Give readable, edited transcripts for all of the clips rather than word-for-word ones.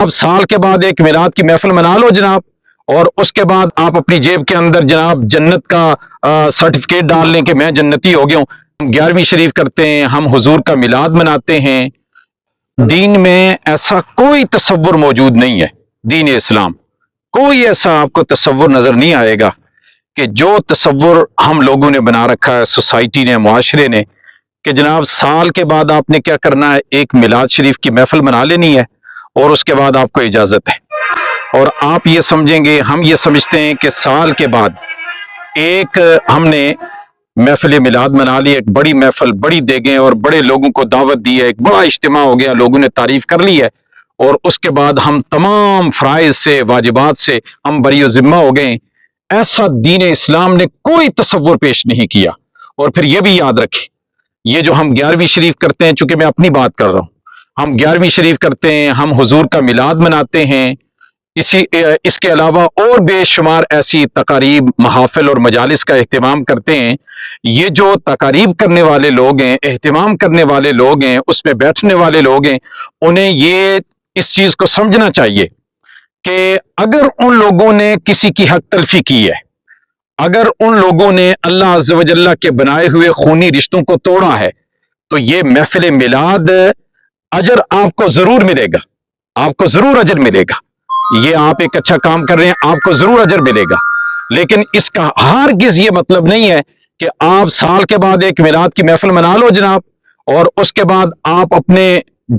اب سال کے بعد ایک میلاد کی محفل منا لو جناب، اور اس کے بعد آپ اپنی جیب کے اندر جناب جنت کا سرٹیفکیٹ ڈال لیں کہ میں جنتی ہو گیا ہوں۔ ہم 11ویں شریف کرتے ہیں، ہم حضور کا میلاد مناتے ہیں۔ دین میں ایسا کوئی تصور موجود نہیں ہے، دین اسلام کوئی ایسا آپ کو تصور نظر نہیں آئے گا کہ جو تصور ہم لوگوں نے بنا رکھا ہے، سوسائٹی نے، معاشرے نے، کہ جناب سال کے بعد آپ نے کیا کرنا ہے، ایک میلاد شریف کی محفل منا لینی ہے اور اس کے بعد آپ کو اجازت ہے۔ اور آپ یہ سمجھیں گے، ہم یہ سمجھتے ہیں کہ سال کے بعد ایک ہم نے محفل میلاد منا لی، ایک بڑی محفل، بڑی دیگیں اور بڑے لوگوں کو دعوت دی ہے، ایک بڑا اجتماع ہو گیا، لوگوں نے تعریف کر لی ہے، اور اس کے بعد ہم تمام فرائض سے، واجبات سے ہم بری و ذمہ ہو گئے۔ ایسا دین اسلام نے کوئی تصور پیش نہیں کیا۔ اور پھر یہ بھی یاد رکھیں، یہ جو ہم 11ویں شریف کرتے ہیں، چونکہ میں اپنی بات کر رہا ہوں، ہم 11ویں شریف کرتے ہیں، ہم حضور کا میلاد مناتے ہیں، اس کے علاوہ اور بے شمار ایسی تقاریب، محافل اور مجالس کا اہتمام کرتے ہیں۔ یہ جو تقاریب کرنے والے لوگ ہیں، اہتمام کرنے والے لوگ ہیں، اس میں بیٹھنے والے لوگ ہیں، انہیں یہ اس چیز کو سمجھنا چاہیے کہ اگر ان لوگوں نے کسی کی حق تلفی کی ہے، اگر ان لوگوں نے اللہ عز و جل کے بنائے ہوئے خونی رشتوں کو توڑا ہے، تو یہ محفل میلاد اجر آپ کو ضرور ملے گا، آپ کو ضرور اجر ملے گا۔ یہ آپ ایک اچھا کام کر رہے ہیں، آپ کو ضرور اجر ملے گا، لیکن اس کا ہرگز یہ مطلب نہیں ہے کہ آپ سال کے بعد ایک میلاد کی محفل منا لو جناب، اور اس کے بعد آپ اپنے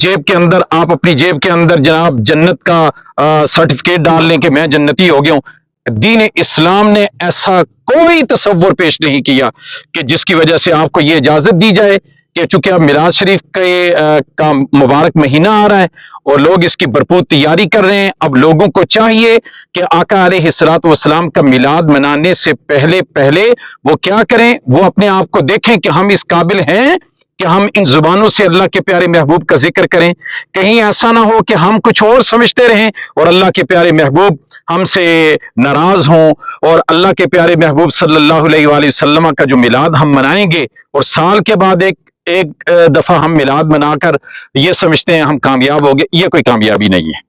جیب کے اندر، آپ اپنی جیب کے اندر جناب جنت کا سرٹیفکیٹ ڈال لیں کہ میں جنتی ہو گیا ہوں۔ دین اسلام نے ایسا کوئی تصور پیش نہیں کیا کہ جس کی وجہ سے آپ کو یہ اجازت دی جائے کہ چونکہ اب میلاد شریف کا مبارک مہینہ آ رہا ہے اور لوگ اس کی بھرپور تیاری کر رہے ہیں، اب لوگوں کو چاہیے کہ آقا علیہ الصلوۃ والسلام کا میلاد منانے سے پہلے وہ کیا کریں، وہ اپنے آپ کو دیکھیں کہ ہم اس قابل ہیں کہ ہم ان زبانوں سے اللہ کے پیارے محبوب کا ذکر کریں۔ کہیں ایسا نہ ہو کہ ہم کچھ اور سمجھتے رہیں اور اللہ کے پیارے محبوب ہم سے ناراض ہوں، اور اللہ کے پیارے محبوب صلی اللہ علیہ وآلہ وسلم کا جو میلاد ہم منائیں گے اور سال کے بعد ایک دفعہ ہم میلاد منا کر یہ سمجھتے ہیں ہم کامیاب ہو گئے، یہ کوئی کامیابی نہیں ہے۔